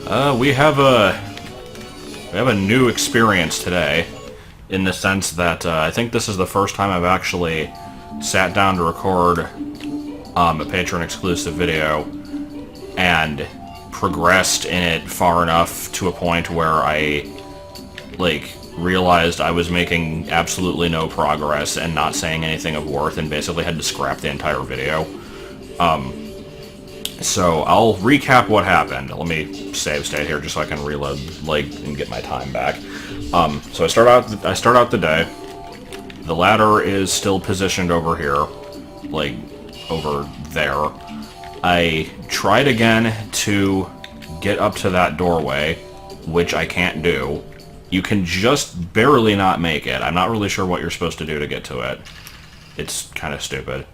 We have a new experience today, in the sense that I think this is the first time I've actually sat down to record a patron-exclusive video and progressed in it far enough to a point where I, like, realized I was making absolutely no progress and not saying anything of worth and basically had to scrap the entire video. So I'll recap what happened. Let me save state here just so I can reload, like, and get my time back. So I start out the day. The ladder is still positioned over here, like, over there. I tried again to get up to that doorway, which I can't do. You can just barely not make it. I'm not really sure what you're supposed to do to get to it. It's kind of stupid.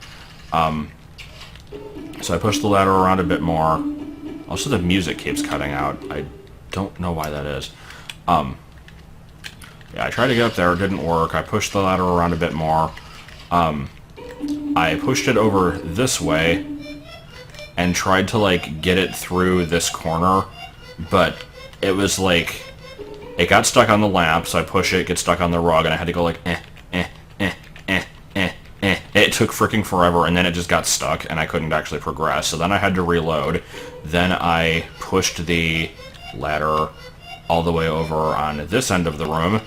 So I push the ladder around a bit more. Also, the music keeps cutting out. I don't know why that is. Yeah, I tried to get up there. It didn't work. I pushed the ladder around a bit more. I pushed it over this way and tried to, like, get it through this corner, but it was, like, it got stuck on the lamp, so I push it, get stuck on the rug, and I had to go, like, It took freaking forever, and then it just got stuck, and I couldn't actually progress. So then I had to reload. Then I pushed the ladder all the way over on this end of the room,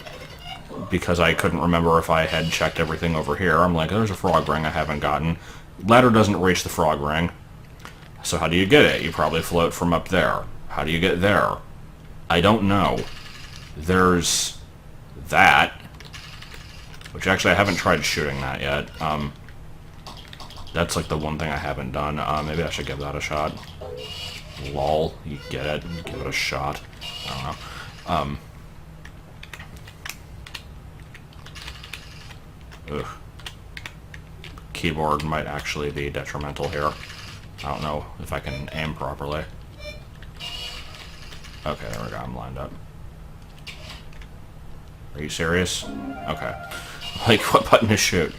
because I couldn't remember if I had checked everything over here. I'm like, there's a frog ring I haven't gotten. Ladder doesn't reach the frog ring. So how do you get it? You probably float from up there. How do you get there? I don't know. There's that. Which actually I haven't tried shooting that yet. That's like the one thing I haven't done. Maybe I should give that a shot. Lol, you get it. Give it a shot. I don't know. Ugh. Keyboard might actually be detrimental here. I don't know if I can aim properly. Okay, there we go. I'm lined up. Are you serious? Okay. Like, what button to shoot?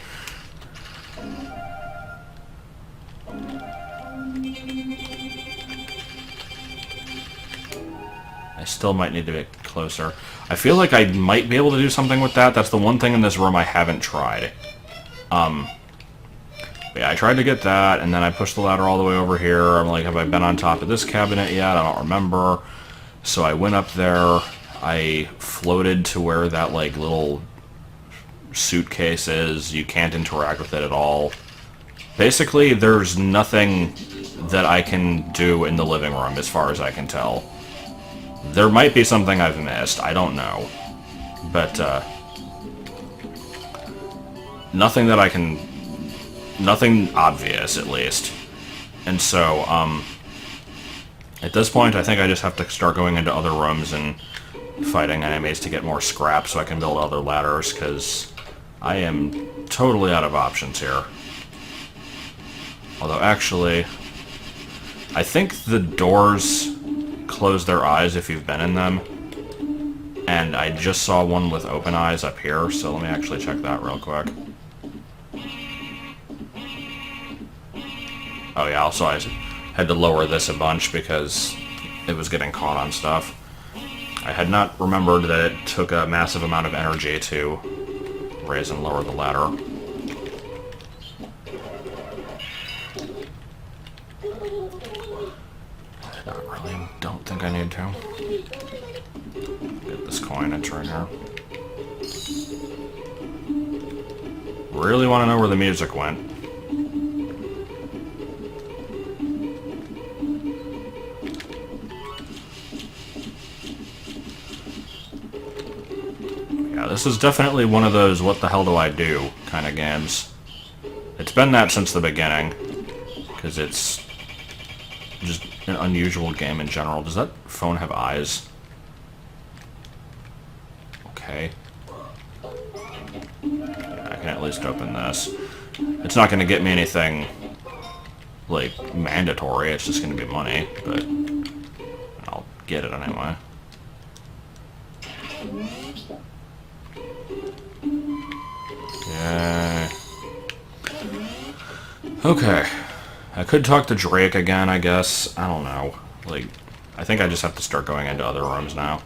I still might need to get closer. I feel like I might be able to do something with that. That's the one thing in this room I haven't tried. Yeah, I tried to get that, and then I pushed the ladder all the way over here. I'm like, have I been on top of this cabinet yet? I don't remember. So I went up there. I floated to where that, like, little suitcase is. You can't interact with it at all. Basically, there's nothing that I can do in the living room, as far as I can tell. There might be something I've missed. I don't know. But, nothing that I can... Nothing obvious, at least. And so, at this point, I think I just have to start going into other rooms and fighting enemies to get more scrap so I can build other ladders, because I am totally out of options here. Although, actually, I think the doors close their eyes if you've been in them, and I just saw one with open eyes up here, so let me actually check that real quick. Oh yeah, also I had to lower this a bunch because it was getting caught on stuff. I had not remembered that it took a massive amount of energy to raise and lower the ladder. Don't think I need to. Get this coin, it's right here. Really want to know where the music went. Yeah, this is definitely one of those what the hell do I do kind of games. It's been that since the beginning, because it's just an unusual game in general. Does that phone have eyes? Okay. Yeah, I can at least open this. It's not going to get me anything, like, mandatory. It's just going to be money, but I'll get it anyway. Yay. Okay. I could talk to Drake again, I guess. I don't know. Like, I think I just have to start going into other rooms now.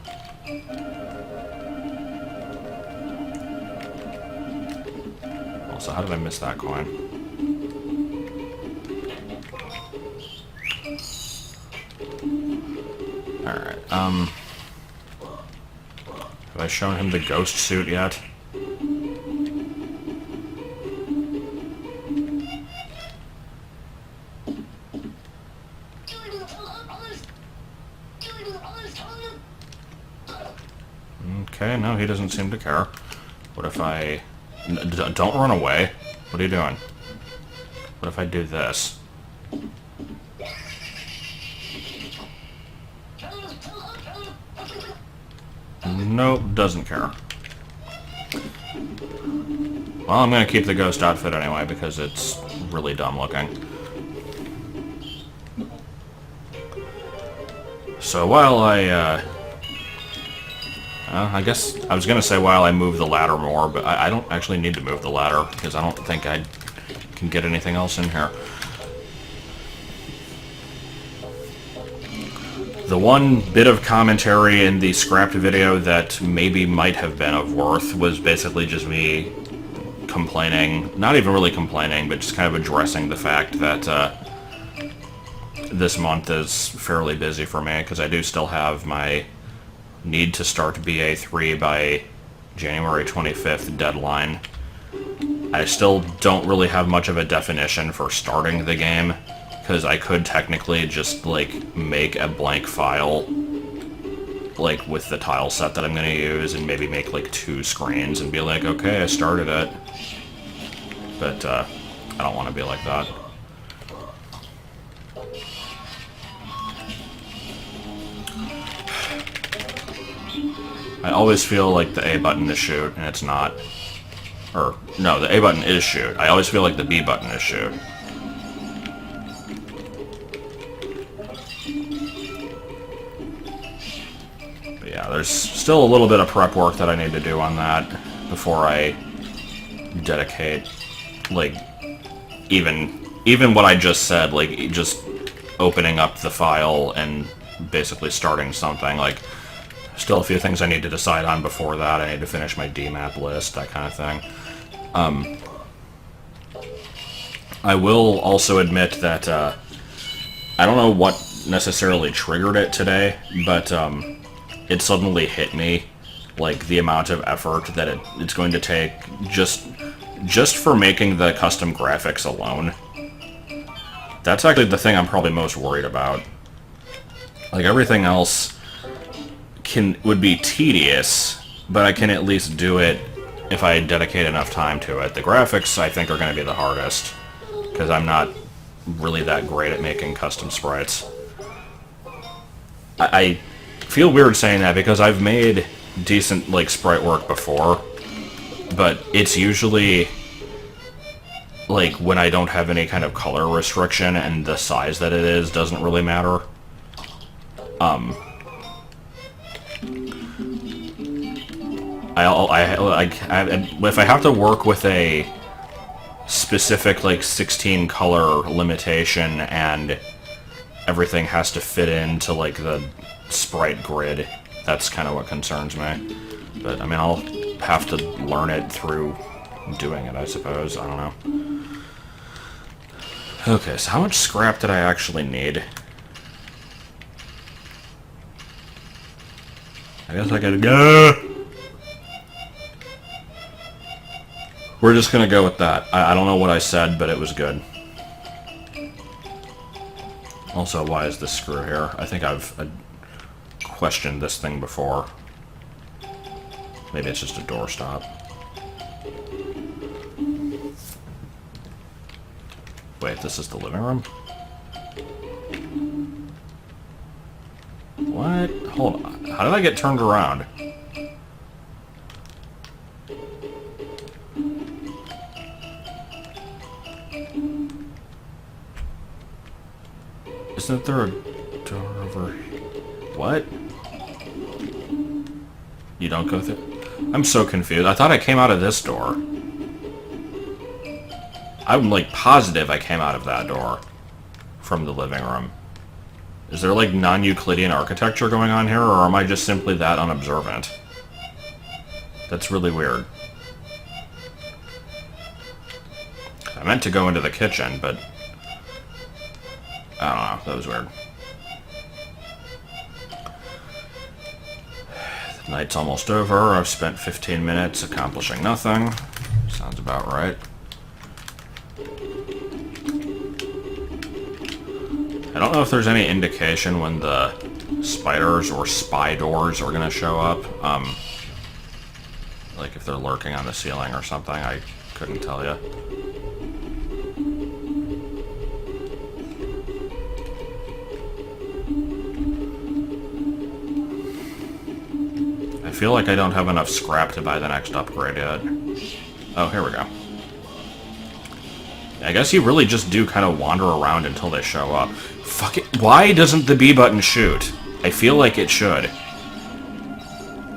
Also, how did I miss that coin? Alright, have I shown him the ghost suit yet? Okay, no, he doesn't seem to care. What if I... Don't run away. What are you doing? What if I do this? Nope, doesn't care. Well, I'm gonna keep the ghost outfit anyway, because it's really dumb looking. So while I guess I was gonna say while I move the ladder more, but I don't actually need to move the ladder, because I don't think I can get anything else in here. The one bit of commentary in the scrapped video that maybe might have been of worth was basically just me complaining, not even really complaining, but just kind of addressing the fact that this month is fairly busy for me, because I do still have my need to start BA3 by January 25th deadline. I still don't really have much of a definition for starting the game, because I could technically just, like, make a blank file, like, with the tile set that I'm going to use, and maybe make, like, 2 screens, and be like, okay, I started it. But, I don't want to be like that. I always feel like the A button is shoot, and it's not. Or, no, the A button is shoot. I always feel like the B button is shoot. But yeah, there's still a little bit of prep work that I need to do on that before I dedicate, like, even what I just said, like, just opening up the file and basically starting something, like, still a few things I need to decide on before that. I need to finish my DMAP list, that kind of thing. I will also admit that, I don't know what necessarily triggered it today, but, it suddenly hit me, like, the amount of effort that it's going to take just for making the custom graphics alone. That's actually the thing I'm probably most worried about. Like, everything else would be tedious, but I can at least do it if I dedicate enough time to it. The graphics, I think, are going to be the hardest, because I'm not really that great at making custom sprites. I feel weird saying that, because I've made decent, like, sprite work before, but it's usually, like, when I don't have any kind of color restriction, and the size that it is doesn't really matter. If I have to work with a specific, like, 16 color limitation and everything has to fit into, like, the sprite grid, that's kind of what concerns me. But, I mean, I'll have to learn it through doing it, I suppose. I don't know. Okay, so how much scrap did I actually need? I guess I gotta go. We're just gonna go with that. I don't know what I said, but it was good. Also, why is this screw here? I think I've questioned this thing before. Maybe it's just a doorstop. Wait, this is the living room? What? Hold on. How did I get turned around? Isn't there a door over here? What? You don't go through? I'm so confused. I thought I came out of this door. I'm, like, positive I came out of that door from the living room. Is there, like, non-Euclidean architecture going on here, or am I just simply that unobservant? That's really weird. I meant to go into the kitchen, but... I don't know, that was weird. The night's almost over. I've spent 15 minutes accomplishing nothing. Sounds about right. I don't know if there's any indication when the spiders or spy doors are going to show up. Like if they're lurking on the ceiling or something, I couldn't tell you. I feel like I don't have enough scrap to buy the next upgrade yet. Oh, here we go. I guess you really just do kind of wander around until they show up. Fuck it. Why doesn't the B button shoot? I feel like it should.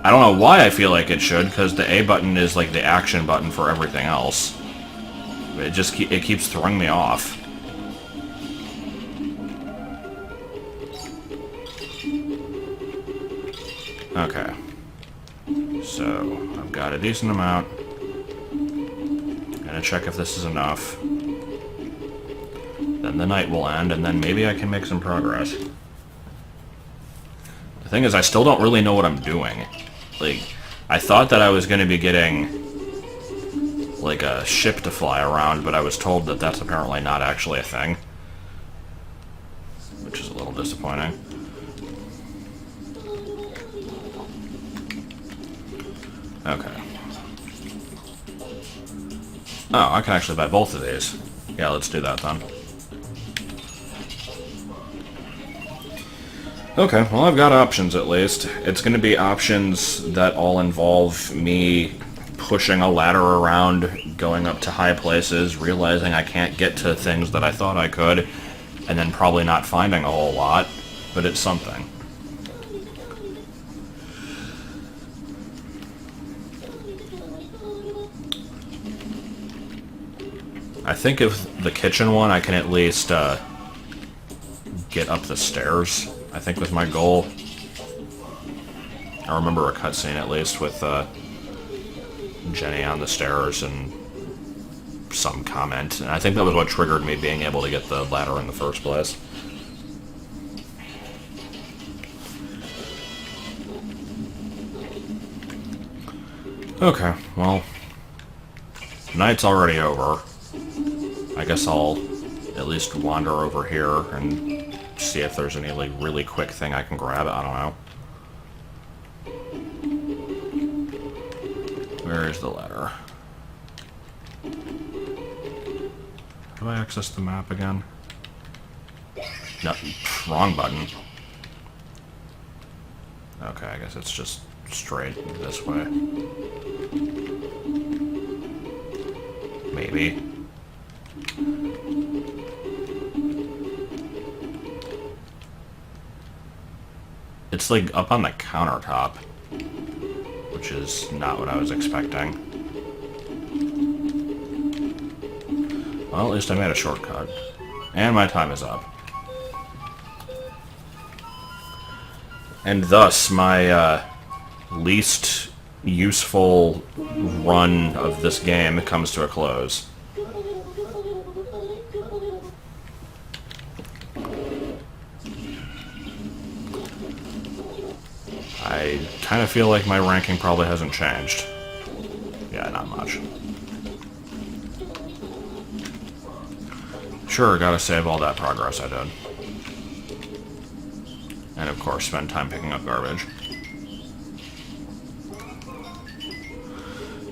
I don't know why I feel like it should, because the A button is like the action button for everything else. It just it keeps throwing me off. Okay. So, I've got a decent amount. Gonna check if this is enough. Then the night will end, and then maybe I can make some progress. The thing is, I still don't really know what I'm doing. Like, I thought that I was gonna be getting, like, a ship to fly around, but I was told that that's apparently not actually a thing. Which is a little disappointing. Okay. Oh, I can actually buy both of these. Yeah, let's do that then. Okay, well I've got options at least. It's going to be options that all involve me pushing a ladder around, going up to high places, realizing I can't get to things that I thought I could, and then probably not finding a whole lot, but it's something. I think if the kitchen one, I can at least get up the stairs, I think was my goal. I remember a cutscene at least with Jenny on the stairs and some comment. And I think that was what triggered me being able to get the ladder in the first place. Okay, well, night's already over. I guess I'll at least wander over here and see if there's any like really quick thing I can grab. I don't know. Where is the ladder? How do I access the map again? No, wrong button. Okay, I guess it's just straight this way. Maybe. It's like up on the countertop, which is not what I was expecting. Well, at least I made a shortcut. And my time is up. And thus, my least useful run of this game comes to a close. I kind of feel like my ranking probably hasn't changed. Yeah, not much. Sure, gotta save all that progress I did. And of course, spend time picking up garbage.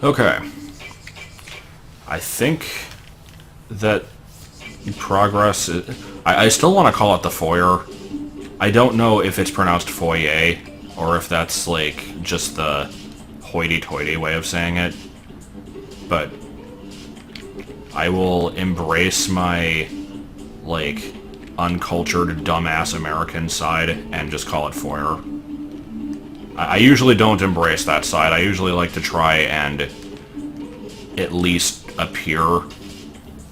Okay. I think that progress is... I still want to call it the foyer. I don't know if it's pronounced foyer, or if that's, like, just the hoity-toity way of saying it. But I will embrace my, like, uncultured, dumbass American side and just call it foyer. I usually don't embrace that side. I usually like to try and at least appear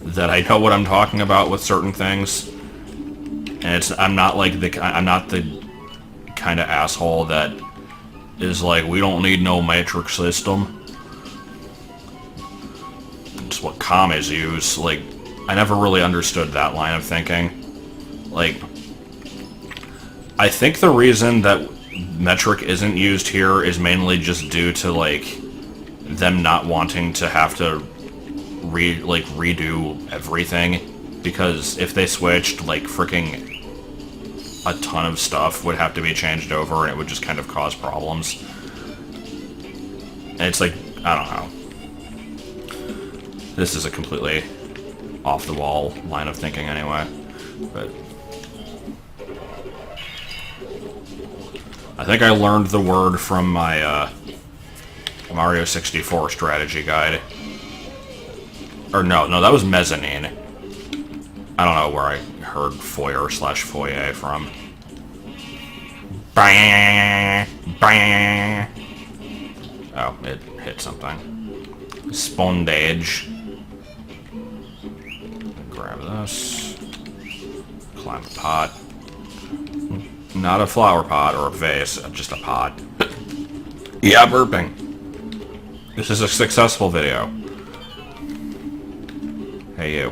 that I know what I'm talking about with certain things. And I'm not the kind of asshole that is like, we don't need no metric system. It's what commies use. Like, I never really understood that line of thinking. Like, I think the reason that metric isn't used here is mainly just due to, like, them not wanting to have to redo everything. Because if they switched, like, freaking a ton of stuff would have to be changed over, and it would just kind of cause problems. And it's like, I don't know. This is a completely off-the-wall line of thinking anyway, but I think I learned the word from my Mario 64 strategy guide. Or no, that was mezzanine. I don't know where I heard foyer/foyer from. Bang, bang. Oh, it hit something. Spondage. Grab this. Climb the pot. Not a flower pot or a vase, just a pot. Yeah, burping. This is a successful video. Hey, you.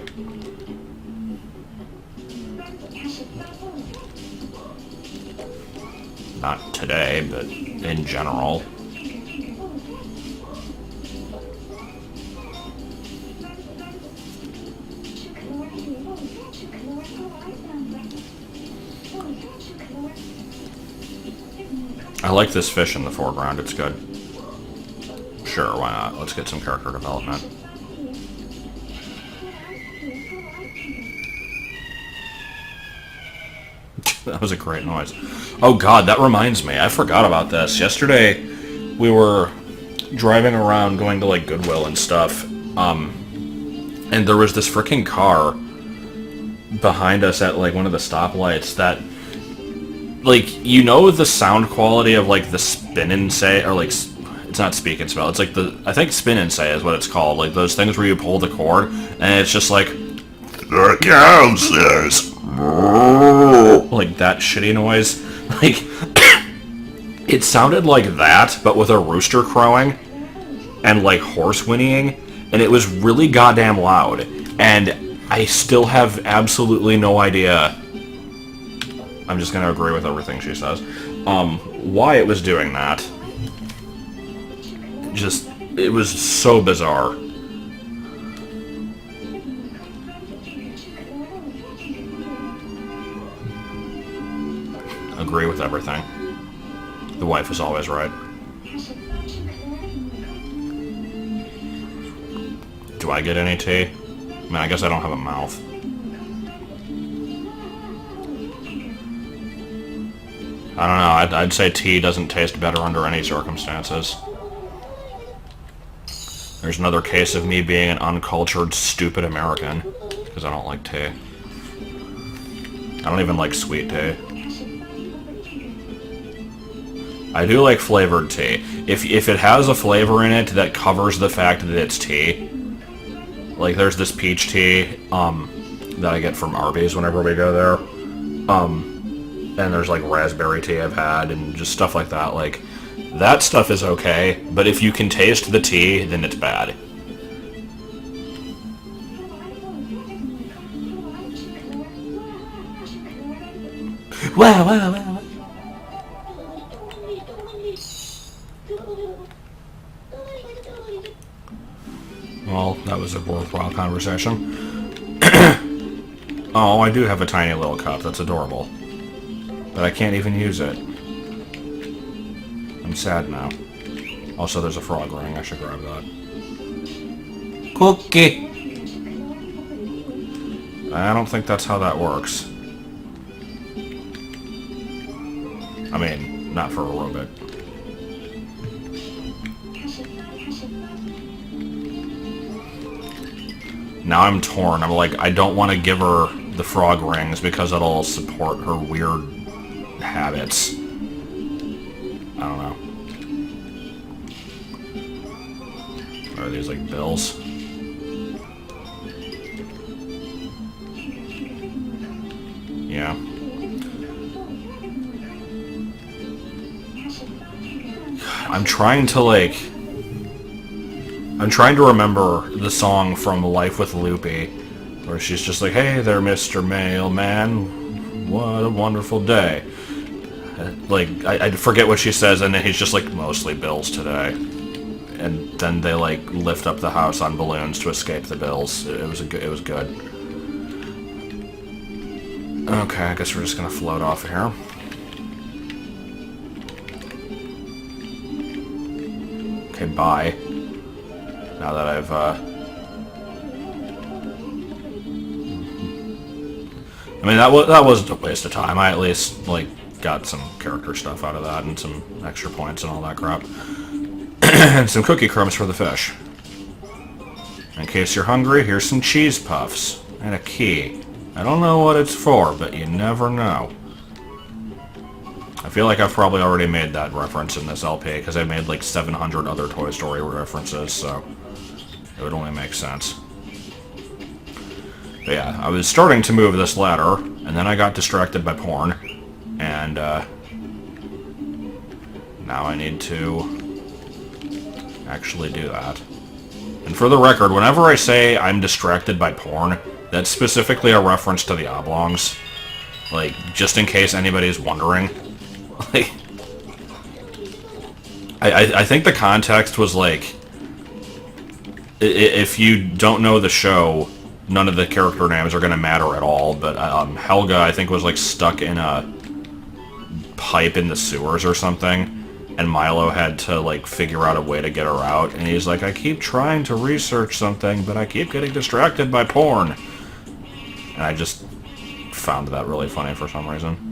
Not today, but in general. I like this fish in the foreground, it's good. Sure, why not? Let's get some character development. That was a great noise. Oh god, that reminds me. I forgot about this. Yesterday, we were driving around going to, like, Goodwill and stuff, and there was this freaking car behind us at, like, one of the stoplights that, like, you know the sound quality of, like, the spin and say, or, like, it's not speak and spell, it's like the, I think spin and say is what it's called, like, those things where you pull the cord, and it's just like, the cow says, like, that shitty noise. Like, it sounded like that, but with a rooster crowing, and, like, horse whinnying, and it was really goddamn loud, and I still have absolutely no idea, I'm just gonna agree with everything she says, why it was doing that. Just, it was so bizarre. Agree with everything. The wife is always right. Do I get any tea? I mean, I guess I don't have a mouth. I don't know, I'd say tea doesn't taste better under any circumstances. There's another case of me being an uncultured, stupid American, because I don't like tea. I don't even like sweet tea. I do like flavored tea. If it has a flavor in it that covers the fact that it's tea, like there's this peach tea that I get from Arby's whenever we go there, and there's like raspberry tea I've had and just stuff like that. Like, that stuff is okay, but if you can taste the tea, then it's bad. Wow, wow, wow. Well, that was a worthwhile conversation. Oh, I do have a tiny little cup. That's adorable. But I can't even use it. I'm sad now. Also, there's a frog ring. I should grab that. Cookie! I don't think that's how that works. I mean, not for a robot. Now I'm torn. I'm like, I don't want to give her the frog rings because it'll support her weird habits. I don't know. Are these like bills? Yeah. I'm trying to, like... I'm trying to remember the song from Life with Loopy, where she's just like, hey there, Mr. Mailman, what a wonderful day. Like, I forget what she says, and then he's just like, mostly bills today. And then they, like, lift up the house on balloons to escape the bills. It was good. Okay, I guess we're just gonna float off here. Okay, bye. Now that I've, I mean, that wasn't a waste of time. I at least, like, got some character stuff out of that, and some extra points and all that crap. And some cookie crumbs for the fish. In case you're hungry, here's some cheese puffs. And a key. I don't know what it's for, but you never know. I feel like I've probably already made that reference in this LP, because I made like 700 other Toy Story references, so it would only make sense. But yeah, I was starting to move this ladder, and then I got distracted by porn, and now I need to actually do that. And for the record, whenever I say I'm distracted by porn, that's specifically a reference to the oblongs. Like, just in case anybody's wondering. Like, I think the context was like, if you don't know the show, none of the character names are going to matter at all, but Helga, I think, was like stuck in a pipe in the sewers or something, and Milo had to like figure out a way to get her out, and he's like, I keep trying to research something, but I keep getting distracted by porn. And I just found that really funny for some reason.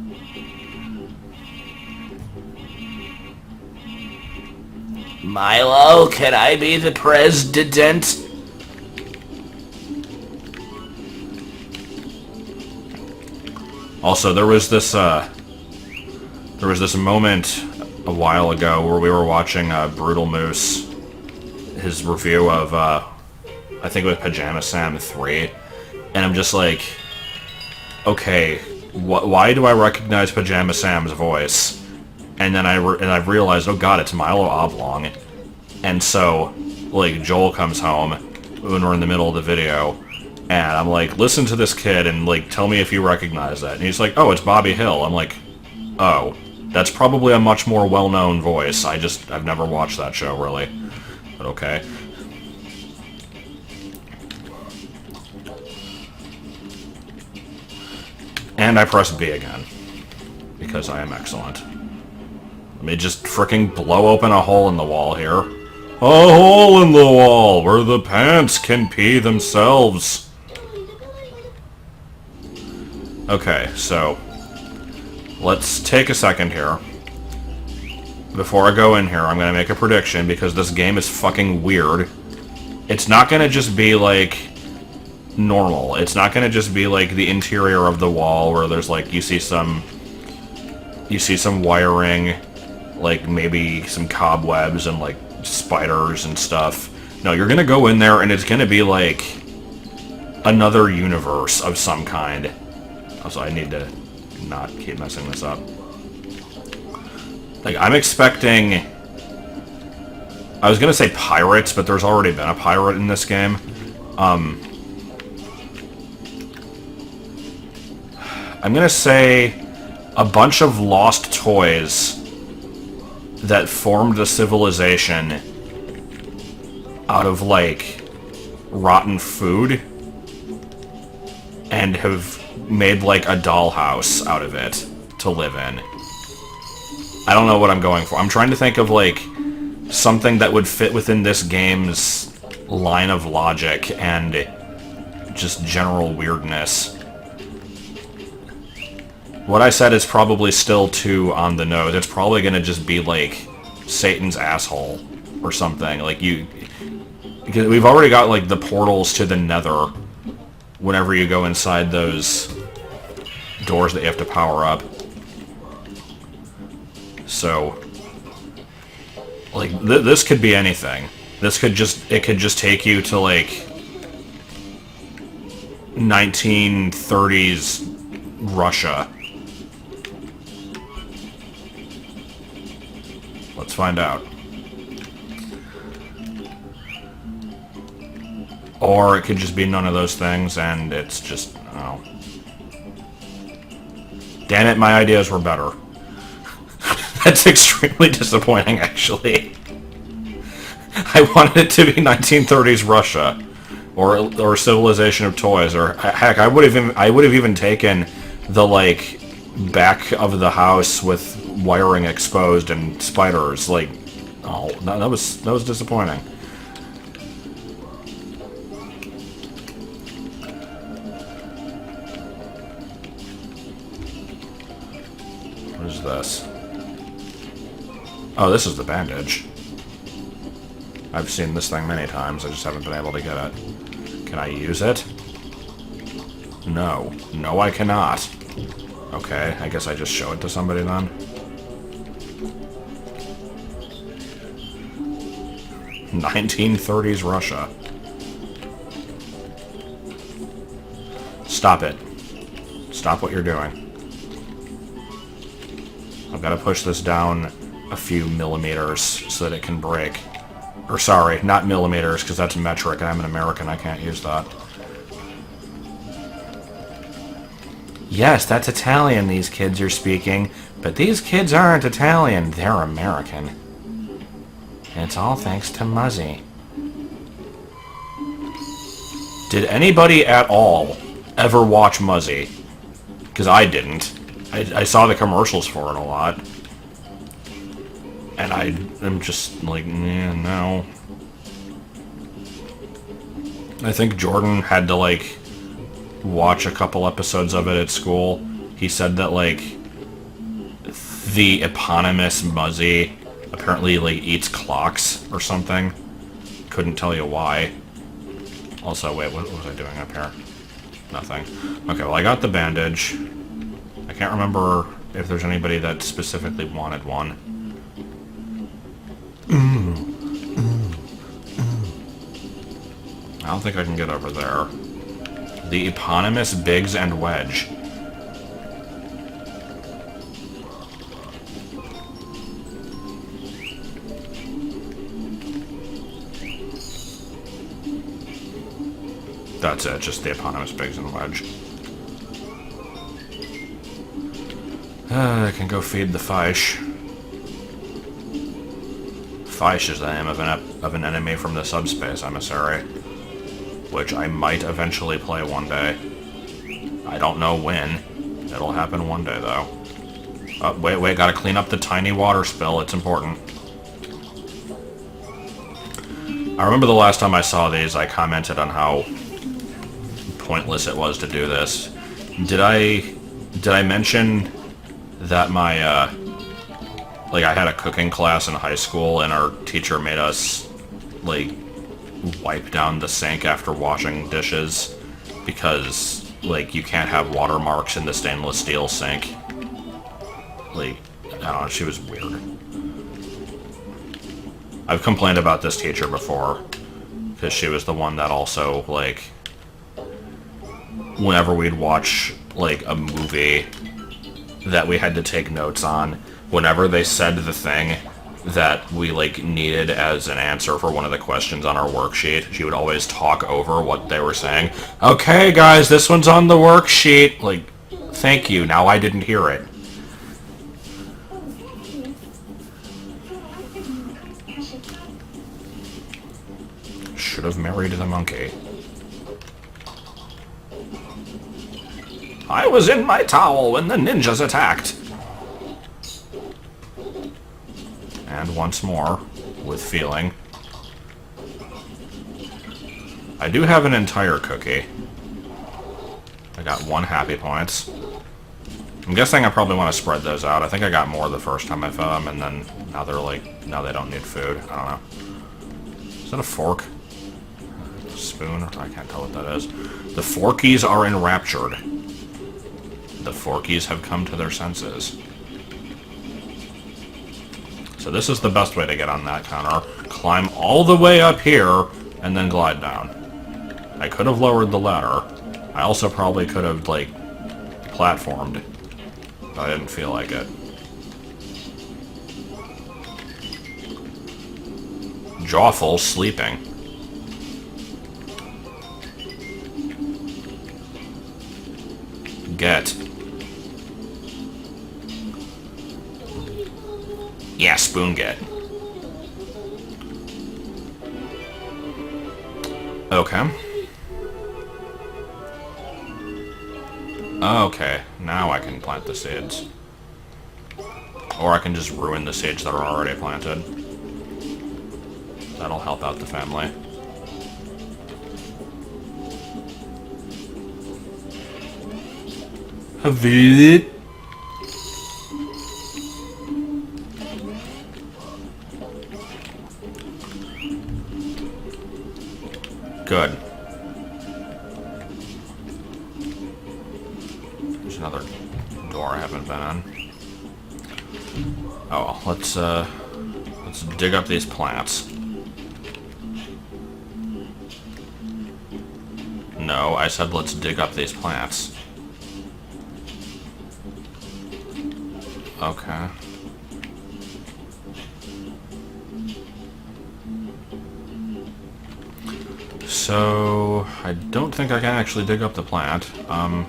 Milo, can I be the president? Also, there was this moment a while ago where we were watching Brutal Moose, his review of, I think it was Pajama Sam 3, and I'm just like, okay, why do I recognize Pajama Sam's voice? And then I've realized, oh god, it's Milo Oblong. And so, like, Joel comes home when we're in the middle of the video, and I'm like, listen to this kid and, like, tell me if you recognize that. And he's like, oh, it's Bobby Hill. I'm like, oh, that's probably a much more well-known voice. I've never watched that show, really. But okay. And I press B again, because I am excellent. Let me just fricking blow open a hole in the wall here. A hole in the wall where the pants can pee themselves. Okay, so let's take a second here. Before I go in here, I'm going to make a prediction, because this game is fucking weird. It's not going to just be like normal. It's not going to just be like the interior of the wall where there's like, you see some wiring, like maybe some cobwebs and like spiders and stuff. No, you're gonna go in there and it's gonna be like another universe of some kind. Also, I need to not keep messing this up. Like, I'm expecting, I was gonna say pirates, but there's already been a pirate in this game. I'm gonna say a bunch of lost toys that formed a civilization out of, like, rotten food and have made, like, a dollhouse out of it to live in. I don't know what I'm going for. I'm trying to think of, like, something that would fit within this game's line of logic and just general weirdness. What I said is probably still too on the nose. It's probably gonna just be like Satan's asshole or something. Like, because we've already got like the portals to the Nether whenever you go inside those doors that you have to power up. So, like, this could be anything. It could just take you to like 1930s Russia. Let's find out. Or it could just be none of those things, and it's just, oh. Damn it, my ideas were better. That's extremely disappointing, actually. I wanted it to be 1930s Russia, or Civilization of Toys, or heck, I would have even taken the like back of the house with wiring exposed and spiders. Like, oh, that was disappointing. What is this? Oh, this is the bandage. I've seen this thing many times, I just haven't been able to get it. Can I use it? No. No, I cannot. Okay, I guess I just show it to somebody then. "1930s Russia." Stop it. Stop what you're doing. I've got to push this down a few millimeters so that it can break. Or sorry, not millimeters, because that's metric, and I'm an American, I can't use that. Yes, that's Italian these kids are speaking, but these kids aren't Italian, they're American. And it's all thanks to Muzzy. Did anybody at all ever watch Muzzy? Because I didn't. I saw the commercials for it a lot. And I'm just like, no. I think Jordan had to, like, watch a couple episodes of it at school. He said that, like, the eponymous Muzzy apparently, like, eats clocks or something. Couldn't tell you why. Also, wait, what was I doing up here? Nothing. Okay, well, I got the bandage. I can't remember if there's anybody that specifically wanted one. I don't think I can get over there. The eponymous Biggs and Wedge. That's it, just the eponymous Biggs and Wedge. I can go feed the fish. Fish is the name of an enemy from the subspace emissary, which I might eventually play one day. I don't know when. It'll happen one day, though. Oh, wait, gotta clean up the tiny water spill. It's important. I remember the last time I saw these, I commented on how pointless it was to do this. Did I mention that my, like, I had a cooking class in high school, and our teacher made us, like, wipe down the sink after washing dishes, because, like, you can't have watermarks in the stainless steel sink. Like, I don't know, she was weird. I've complained about this teacher before, because she was the one that also, like, whenever we'd watch, like, a movie that we had to take notes on, whenever they said the thing that we, like, needed as an answer for one of the questions on our worksheet, she would always talk over what they were saying. Okay, guys, this one's on the worksheet. Like, thank you, now I didn't hear it. Should have married the monkey. I was in my towel when the ninjas attacked. And once more, with feeling. I do have an entire cookie. I got 1 happy points. I'm guessing I probably want to spread those out. I think I got more the first time I fed them, and then now they're like, now they don't need food. I don't know. Is that a fork? Spoon? I can't tell what that is. The Forkies are enraptured. The Forkies have come to their senses. So this is the best way to get on that counter. Climb all the way up here, and then glide down. I could have lowered the ladder. I also probably could have, like, platformed. But I didn't feel like it. Jawful sleeping. Yeah, spoon get. Okay. Okay, now I can plant the seeds. Or I can just ruin the seeds that are already planted. That'll help out the family. Good. There's another door I haven't been in. Oh, let's dig up these plants. No, I said let's dig up these plants. Okay. So, I don't think I can actually dig up the plant. Can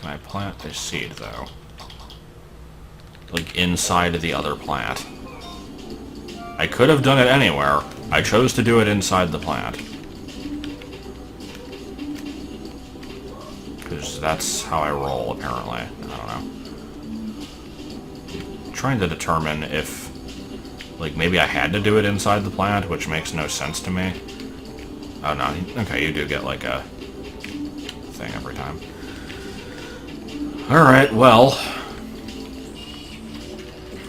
I plant a seed, though? Like, inside of the other plant. I could have done it anywhere. I chose to do it inside the plant. Because that's how I roll, apparently. I don't know. I'm trying to determine if, like, maybe I had to do it inside the plant, which makes no sense to me. Oh, no. Okay, you do get, like, a thing every time. Alright, well...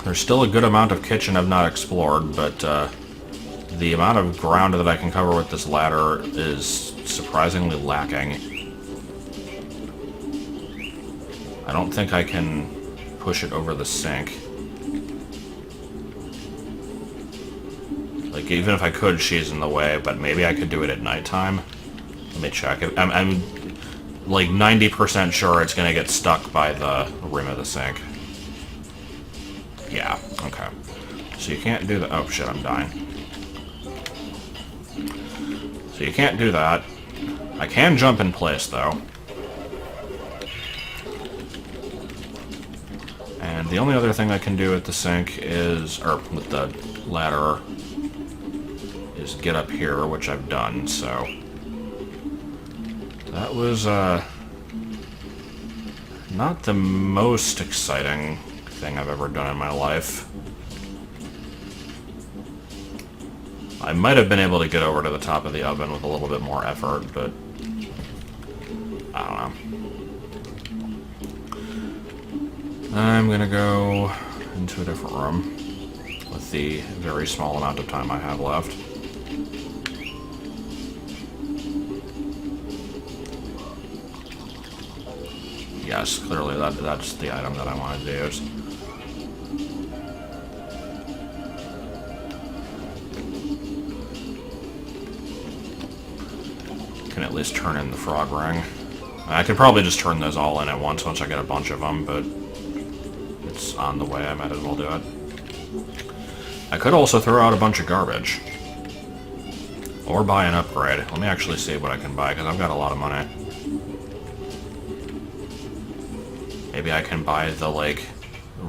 There's still a good amount of kitchen I've not explored, but, the amount of ground that I can cover with this ladder is surprisingly lacking. I don't think I can push it over the sink. Like, even if I could, she's in the way, but maybe I could do it at nighttime. Let me check. I'm like 90% sure it's gonna get stuck by the rim of the sink. Yeah, okay. So you can't do that. Oh shit, I'm dying. So you can't do that. I can jump in place, though. And the only other thing I can do at the sink is, or with the ladder, is get up here, which I've done, so... That was, not the most exciting thing I've ever done in my life. I might have been able to get over to the top of the oven with a little bit more effort, but... I don't know. I'm gonna go into a different room with the very small amount of time I have left. Yes, clearly that's the item that I wanted to use. Can at least turn in the frog ring. I could probably just turn those all in at once I get a bunch of them, but it's on the way, I might as well do it. I could also throw out a bunch of garbage. Or buy an upgrade. Let me actually see what I can buy, because I've got a lot of money. Maybe I can buy the, like,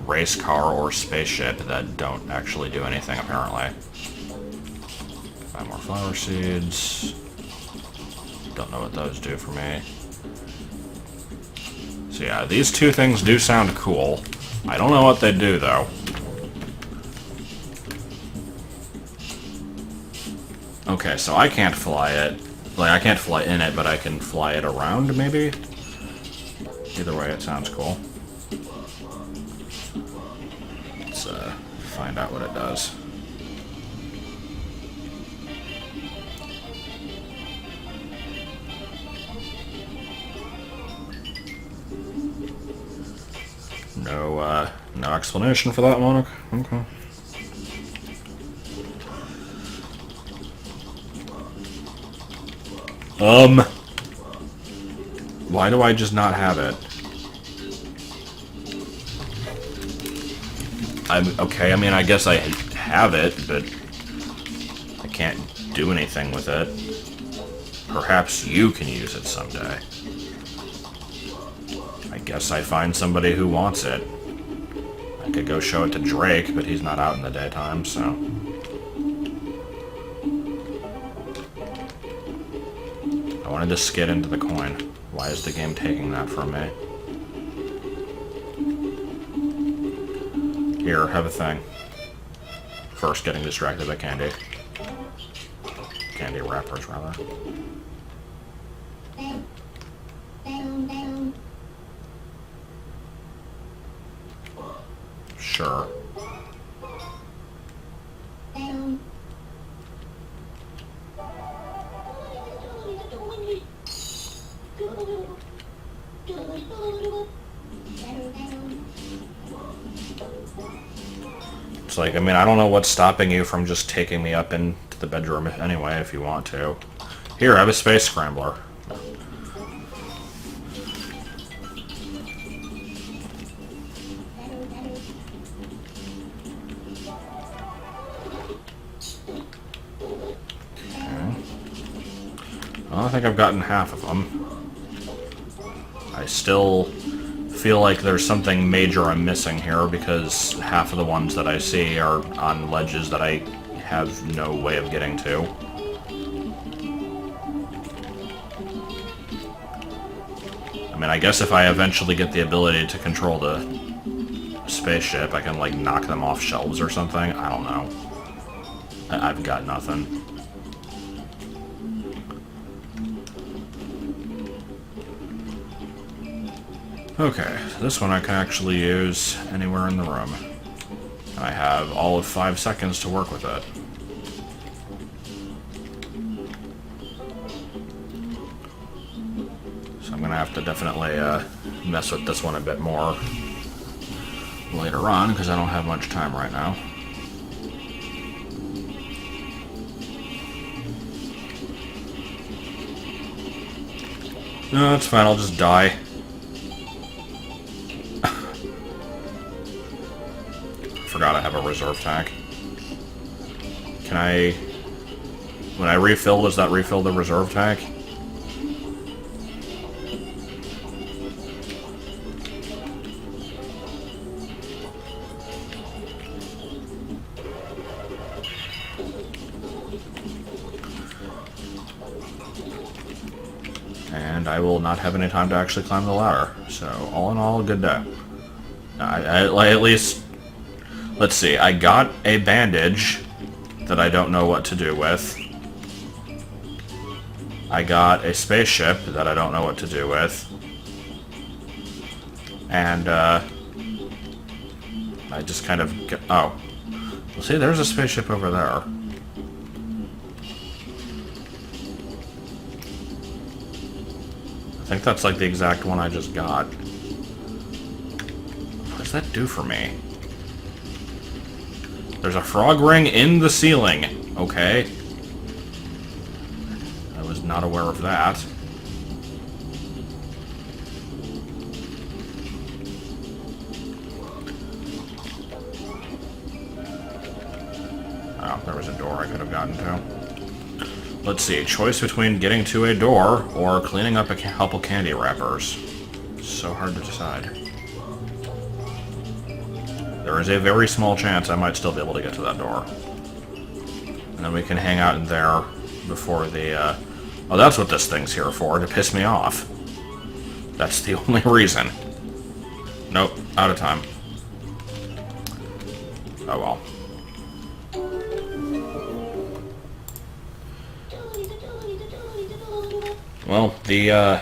race car or spaceship that don't actually do anything, apparently. Buy more flower seeds. Don't know what those do for me. So yeah, these two things do sound cool. I don't know what they do, though. Okay, so I can't fly it. Like, I can't fly in it, but I can fly it around, maybe? Either way, it sounds cool. Let's find out what it does. No explanation for that, Monica? Okay. Why do I just not have it? Okay, I mean, I guess I have it, but I can't do anything with it. Perhaps you can use it someday. I guess I find somebody who wants it. I could go show it to Drake, but he's not out in the daytime, so... I wanted to skid into the coin. Why is the game taking that from me? Here, have a thing. First, getting distracted by candy. Candy wrappers, rather. Sure. It's like, I mean, I don't know what's stopping you from just taking me up into the bedroom anyway, if you want to. Here, I have a space scrambler. Well, I think I've gotten half of them. I still feel like there's something major I'm missing here because half of the ones that I see are on ledges that I have no way of getting to. I mean, I guess if I eventually get the ability to control the spaceship, I can, like, knock them off shelves or something. I don't know. I've got nothing. Okay, this one I can actually use anywhere in the room. I have all of 5 seconds to work with it. So I'm gonna have to definitely mess with this one a bit more later on, because I don't have much time right now. No, that's fine, I'll just die. Forgot I have a reserve tank. Can I... When I refill, does that refill the reserve tank? And I will not have any time to actually climb the ladder. So, all in all, good day. I at least... Let's see, I got a bandage that I don't know what to do with. I got a spaceship that I don't know what to do with. And, I just kind of... Oh. Well, see, there's a spaceship over there. I think that's like the exact one I just got. What does that do for me? There's a frog ring in the ceiling. Okay. I was not aware of that. Oh, there was a door I could have gotten to. Let's see. Choice between getting to a door or cleaning up a couple candy wrappers. So hard to decide. There is a very small chance I might still be able to get to that door. And then we can hang out in there before the, Oh, that's what this thing's here for, to piss me off. That's the only reason. Nope, out of time. Oh well. Well, the,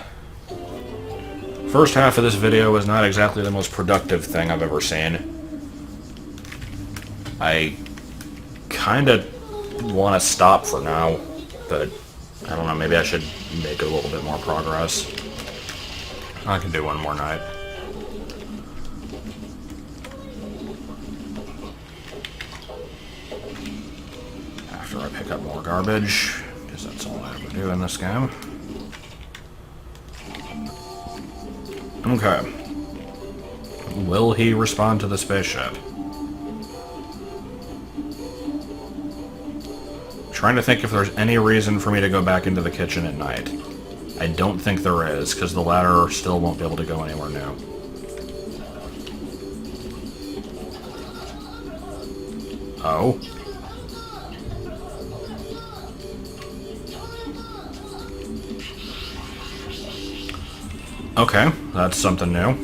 first half of this video was not exactly the most productive thing I've ever seen. I kind of want to stop for now, but I don't know, maybe I should make a little bit more progress. I can do one more night. After I pick up more garbage, because that's all I ever do in this game. Okay. Will he respond to the spaceship? Trying to think if there's any reason for me to go back into the kitchen at night. I don't think there is, because the ladder still won't be able to go anywhere new. Oh. Okay, that's something new.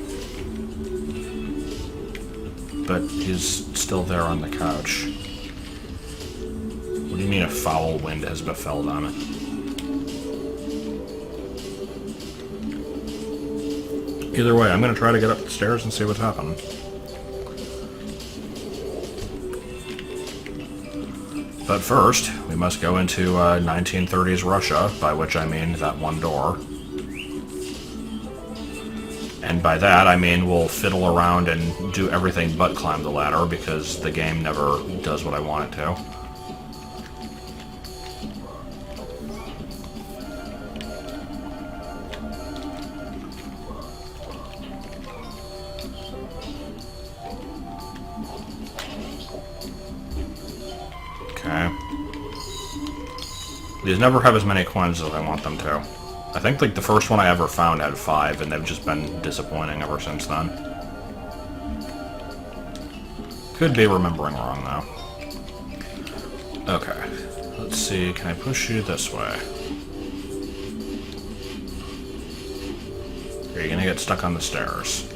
But he's still there on the couch. What do you mean a foul wind has befell them? Either way, I'm going to try to get up the stairs and see what's happening. But first, we must go into 1930s Russia, by which I mean that one door. And by that, I mean we'll fiddle around and do everything but climb the ladder, because the game never does what I want it to. Okay. These never have as many coins as I want them to. I think like the first one I ever found had 5, and they've just been disappointing ever since then. Could be remembering wrong, though. Okay. Let's see, can I push you this way? Are you gonna get stuck on the stairs?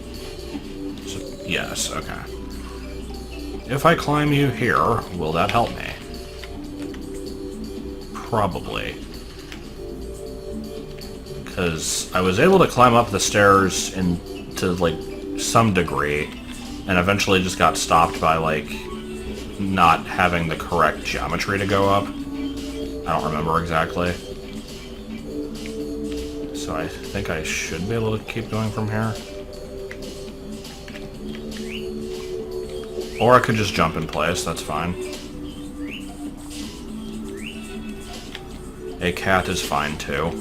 So, yes, okay. If I climb you here, will that help me? Probably. Because I was able to climb up the stairs to, like, some degree, and eventually just got stopped by, like, not having the correct geometry to go up. I don't remember exactly. So I think I should be able to keep going from here. Or I could just jump in place, that's fine. A cat is fine, too.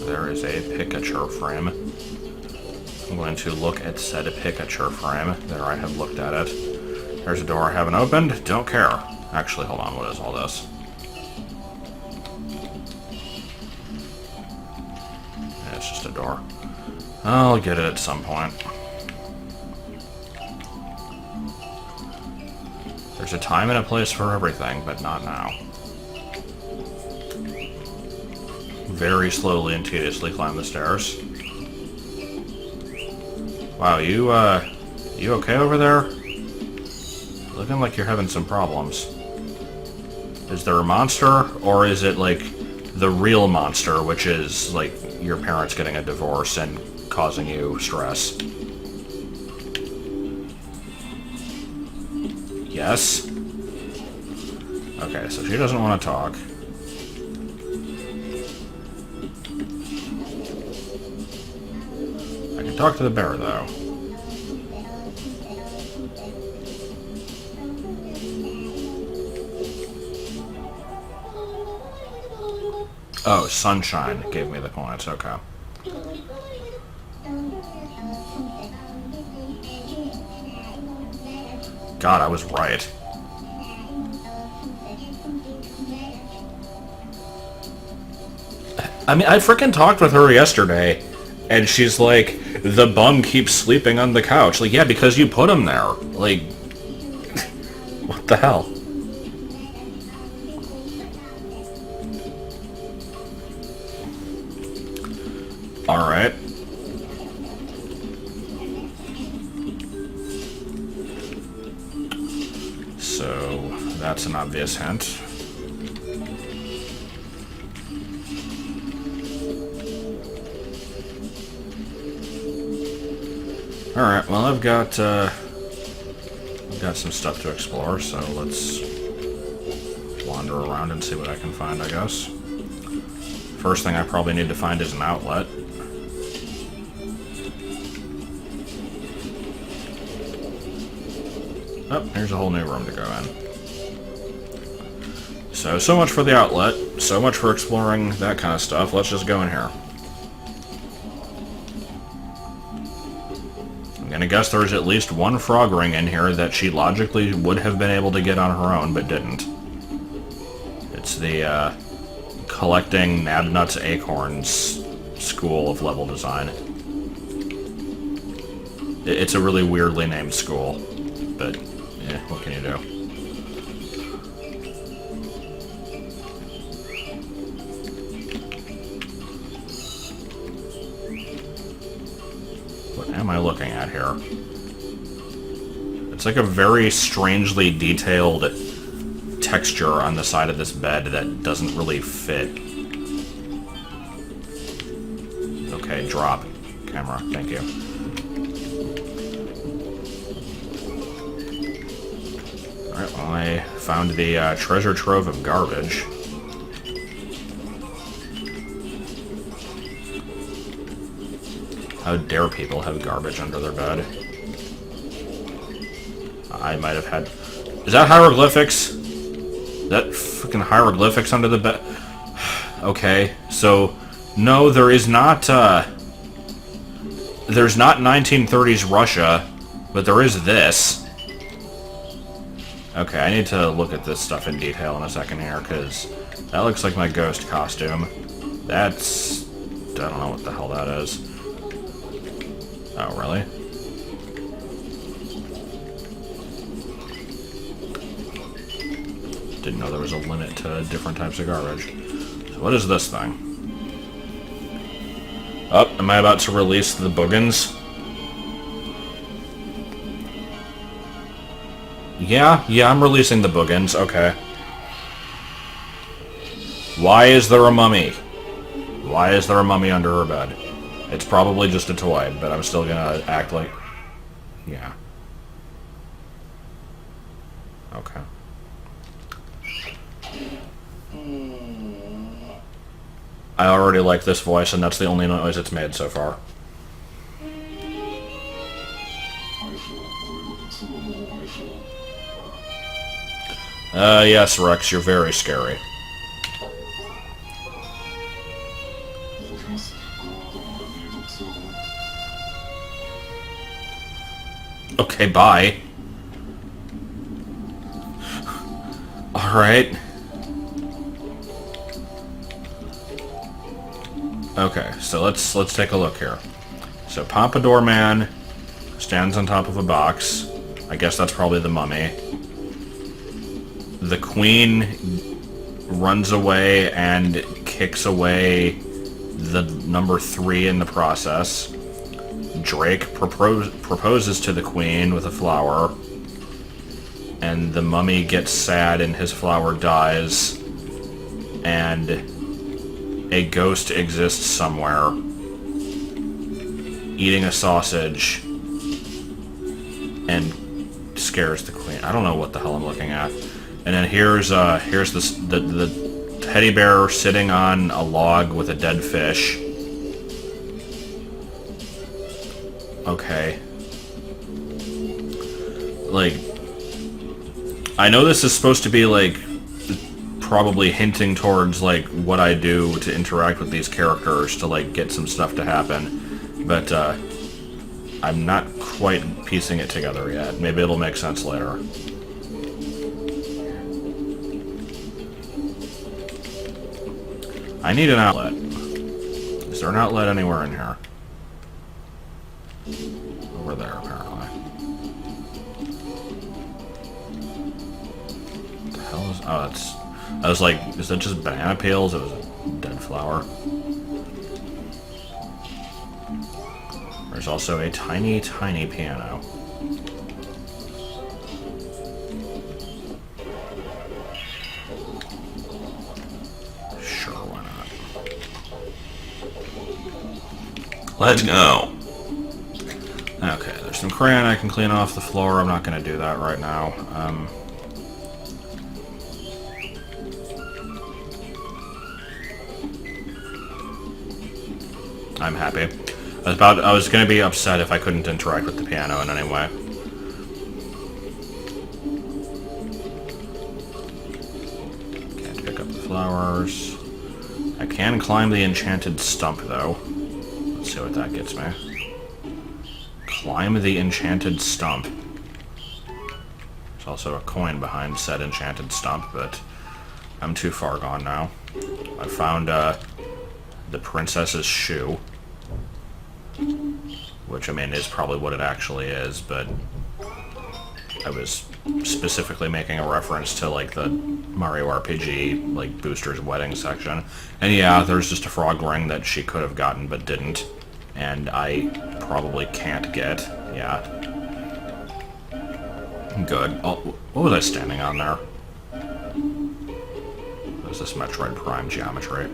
There is a picture frame. I'm going to look at said picture frame. There, I have looked at it. There's a door I haven't opened. Don't care. Actually, hold on. What is all this? Yeah, it's just a door. I'll get it at some point. There's a time and a place for everything, but not now. Very slowly and tediously climb the stairs. Wow, you okay over there? Looking like you're having some problems. Is there a monster, or is it, like, the real monster, which is, like, your parents getting a divorce and causing you stress? Yes? Okay, so she doesn't want to talk. I can talk to the bear, though. Oh, Sunshine gave me the points, okay. God, I was right. I mean, I frickin' talked with her yesterday, and she's like, the bum keeps sleeping on the couch. Like, yeah, because you put him there. Like, what the hell? Alright. So, that's an obvious hint. Alright, well I've got some stuff to explore, so let's wander around and see what I can find, I guess. First thing I probably need to find is an outlet. Oh, here's a whole new room to go in. So much for the outlet, so much for exploring that kind of stuff. Let's just go in here. I'm gonna guess there's at least one frog ring in here that she logically would have been able to get on her own, but didn't. It's the, collecting Nabnuts acorns school of level design. It's a really weirdly named school, but yeah, what can you do? What am I looking at here? It's like a very strangely detailed texture on the side of this bed that doesn't really fit. Okay, drop. Camera, thank you. Alright, well, I found the treasure trove of garbage. How dare people have garbage under their bed? I might have had... Is that hieroglyphics? Is that fucking hieroglyphics under the bed? Okay, so... No, there is not, there's not 1930s Russia, but there is this. Okay, I need to look at this stuff in detail in a second here, because that looks like my ghost costume. That's... I don't know what the hell that is. Oh, really? Didn't know there was a limit to different types of garbage. So what is this thing? Oh, am I about to release the boogans? Yeah, I'm releasing the boogans, okay. Why is there a mummy? Why is there a mummy under her bed? It's probably just a toy, but I'm still gonna act like... Yeah. Okay. I already like this voice, and that's the only noise it's made so far. Yes, Rex, you're very scary. Okay, bye. Alright. Okay, so let's take a look here. So Pompadour Man stands on top of a box. I guess that's probably the mummy. The Queen runs away and kicks away the number 3 in the process. Drake proposes to the Queen with a flower. And the mummy gets sad and his flower dies. And a ghost exists somewhere, eating a sausage, and scares the Queen. I don't know what the hell I'm looking at. And then here's this the teddy bear sitting on a log with a dead fish. Okay. Like, I know this is supposed to be like probably hinting towards like what I do to interact with these characters to like get some stuff to happen, but I'm not quite piecing it together yet. Maybe it'll make sense later. I need an outlet. Is there an outlet anywhere in here? Over there, apparently. What the hell is... Oh, that's... I was like, is that just banana peels? It was a dead flower. There's also a tiny, tiny piano. Sure, why not? Let's go. Okay, there's some crayon I can clean off the floor. I'm not going to do that right now. I'm happy. I was gonna be upset if I couldn't interact with the piano in any way. Can't pick up the flowers. I can climb the enchanted stump, though. Let's see what that gets me. Climb the enchanted stump. There's also a coin behind said enchanted stump, but I'm too far gone now. I found, the princess's shoe. Which, I mean, is probably what it actually is, but I was specifically making a reference to, like, the Mario RPG, like, Booster's wedding section. And yeah, there's just a frog ring that she could have gotten but didn't. And I probably can't get. Yeah. Good. Oh, what was I standing on there? What is this Metroid Prime geometry?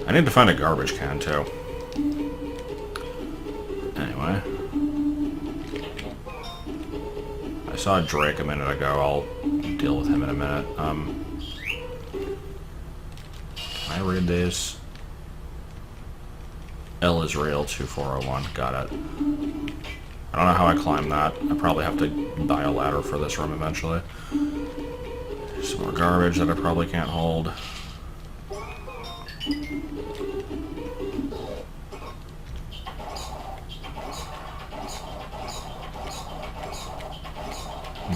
I need to find a garbage can, too. Anyway. I saw Drake a minute ago. I'll deal with him in a minute. Can I read these? L is real, 2401. Got it. I don't know how I climb that. I probably have to buy a ladder for this room eventually. Some more garbage that I probably can't hold.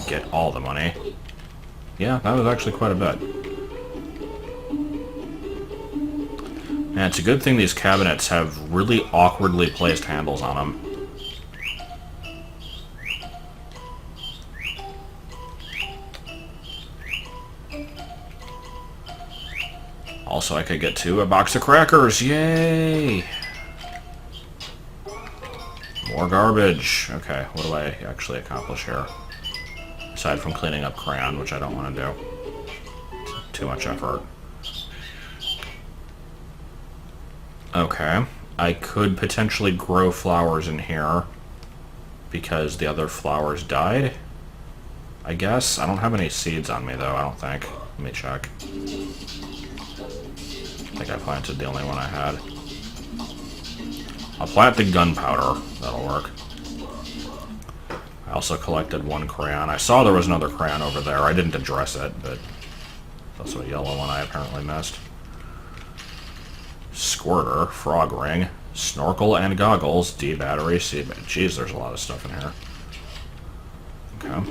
Get all the money. Yeah, that was actually quite a bit. And it's a good thing these cabinets have really awkwardly placed handles on them. Also, I could get to a box of crackers. Yay! More garbage. Okay, what do I actually accomplish here? Aside from cleaning up crayon, which I don't want to do. Too much effort. Okay. I could potentially grow flowers in here because the other flowers died, I guess. I don't have any seeds on me, though, I don't think. Let me check. I think I planted the only one I had. I'll plant the gunpowder. That'll work. I also collected one crayon. I saw there was another crayon over there. I didn't address it, but that's a yellow one I apparently missed. Squirter, frog ring, snorkel and goggles, D battery, C battery. Jeez, there's a lot of stuff in here. Okay.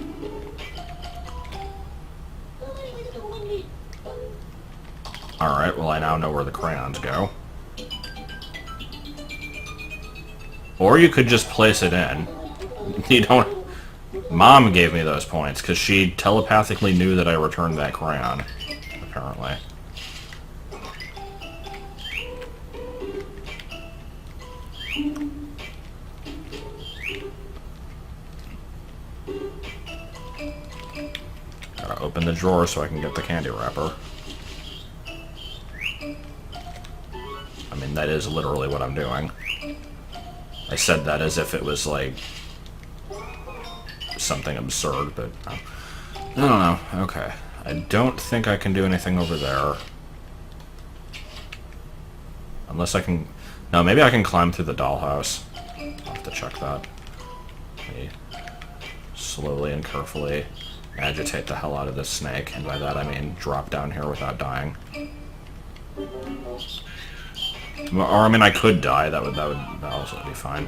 Alright, well I now know where the crayons go. Or you could just place it in. You don't... Mom gave me those points, because she telepathically knew that I returned that crayon, apparently. Gotta open the drawer so I can get the candy wrapper. I mean, that is literally what I'm doing. I said that as if it was, like, something absurd, but I don't know. Okay. I don't think I can do anything over there. Unless I can... No, maybe I can climb through the dollhouse. I'll have to check that. Let me slowly and carefully agitate the hell out of this snake, and by that I mean drop down here without dying. Or, I mean, I could die. That would also be fine.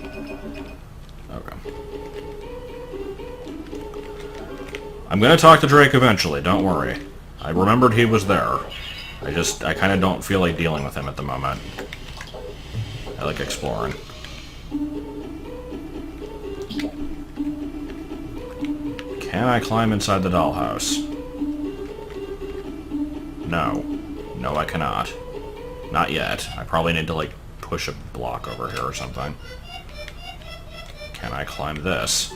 Okay. I'm gonna talk to Drake eventually, don't worry. I remembered he was there. I kind of don't feel like dealing with him at the moment. I like exploring. Can I climb inside the dollhouse? No. No, I cannot. Not yet. I probably need to, like, push a block over here or something. Can I climb this?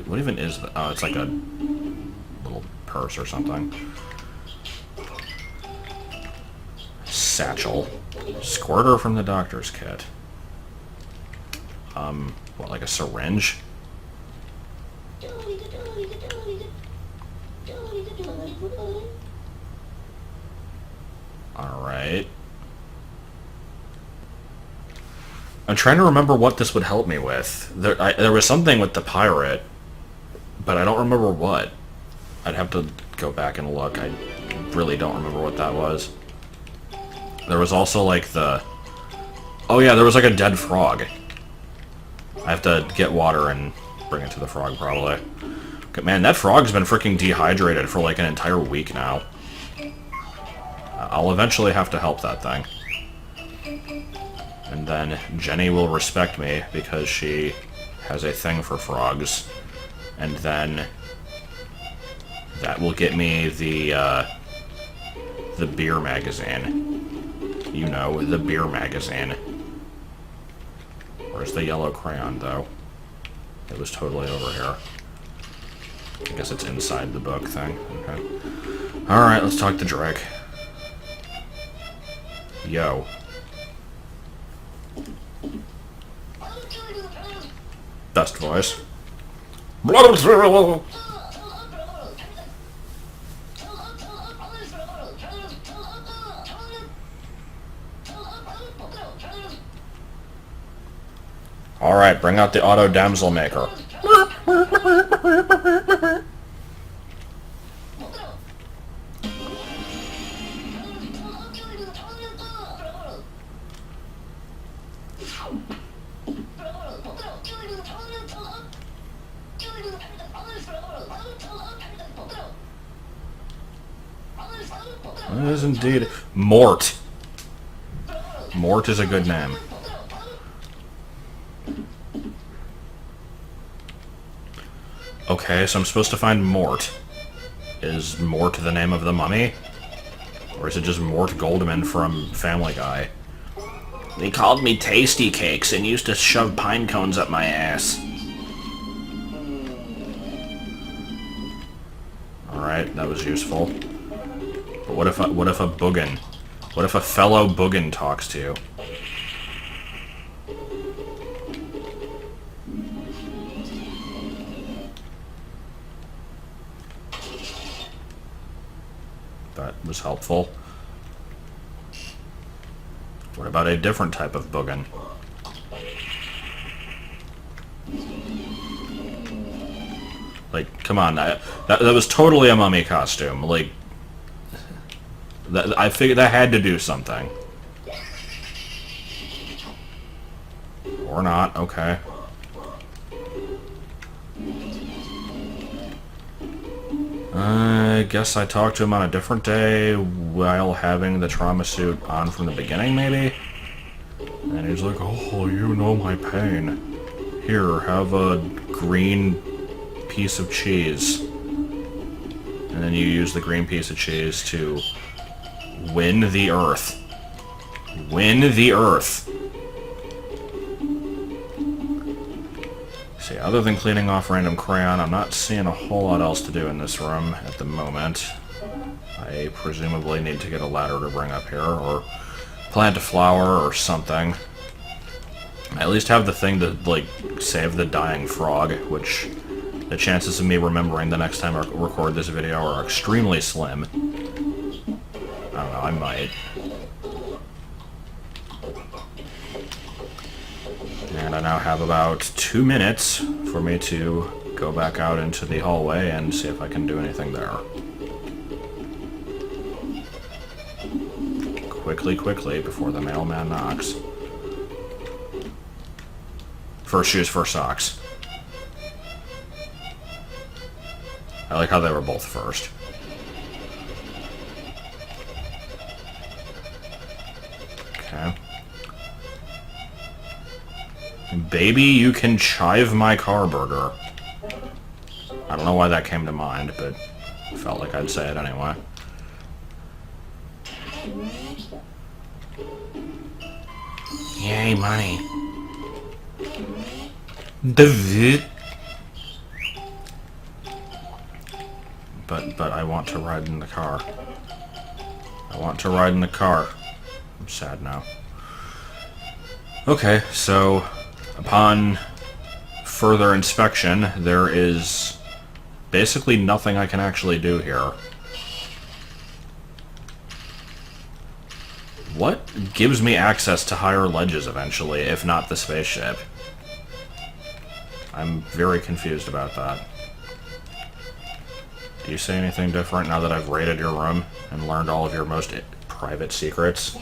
What even is that? Oh, it's like a little purse or something. Satchel. Squirter from the doctor's kit. What, like a syringe? Alright. I'm trying to remember what this would help me with. There was something with the pirate, but I don't remember what. I'd have to go back and look. I really don't remember what that was. There was also, like, the... Oh yeah, there was, like, a dead frog. I have to get water and bring it to the frog, probably. Man, that frog's been freaking dehydrated for like an entire week now. I'll eventually have to help that thing. And then Jenny will respect me because she has a thing for frogs. And then that will get me the beer magazine. You know, the beer magazine. Where's the yellow crayon, though? It was totally over here. I guess it's inside the book thing. Okay. Alright, let's talk to Drake. Yo. Best voice. Alright, bring out the auto damsel maker. It is indeed. Mort. Mort is a good name. Okay, so I'm supposed to find Mort. Is Mort the name of the mummy? Or is it just Mort Goldman from Family Guy? They called me Tasty Cakes and used to shove pine cones up my ass. Alright, that was useful. But what if a boogin? What if a fellow boogin talks to you? That was helpful. What about a different type of boogin? Like, come on, that was totally a mummy costume. Like, I figured that had to do something. Or not, okay. I guess I talked to him on a different day while having the trauma suit on from the beginning, maybe? And he's like, oh, you know my pain. Here, have a green piece of cheese. And then you use the green piece of cheese to win the Earth. Win the Earth. See, other than cleaning off random crayon, I'm not seeing a whole lot else to do in this room at the moment. I presumably need to get a ladder to bring up here, or plant a flower or something. I at least have the thing to, like, save the dying frog, which the chances of me remembering the next time I record this video are extremely slim. I don't know, I might. And I now have about 2 minutes for me to go back out into the hallway and see if I can do anything there. Quickly, quickly, before the mailman knocks. First shoes, first socks. I like how they were both first. Okay. Baby, you can chive my car burger. I don't know why that came to mind, but I felt like I'd say it anyway. Yay, money. David. But I want to ride in the car. I want to ride in the car. I'm sad now. Okay, so upon further inspection, there is basically nothing I can actually do here. What gives me access to higher ledges eventually, if not the spaceship? I'm very confused about that. Do you say anything different now that I've raided your room and learned all of your most private secrets?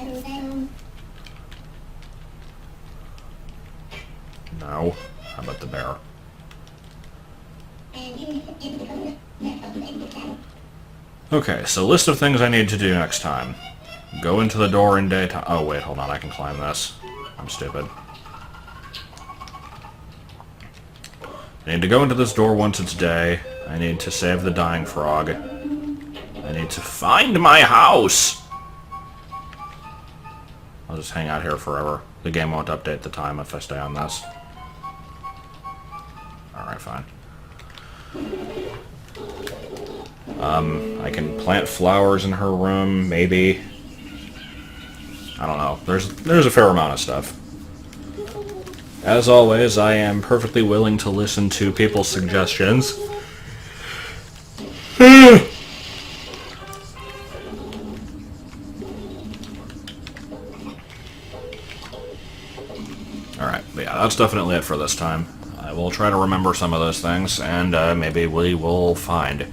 No. How about the bear? Okay, so list of things I need to do next time. Go into the door in daytime. Oh, wait, hold on, I can climb this. I'm stupid. I need to go into this door once it's day. I need to save the dying frog. I need to find my house! I'll just hang out here forever. The game won't update the time if I stay on this. Alright, fine. I can plant flowers in her room, maybe. I don't know. There's a fair amount of stuff. As always, I am perfectly willing to listen to people's suggestions. Alright, but yeah, that's definitely it for this time. I will try to remember some of those things, and maybe we will find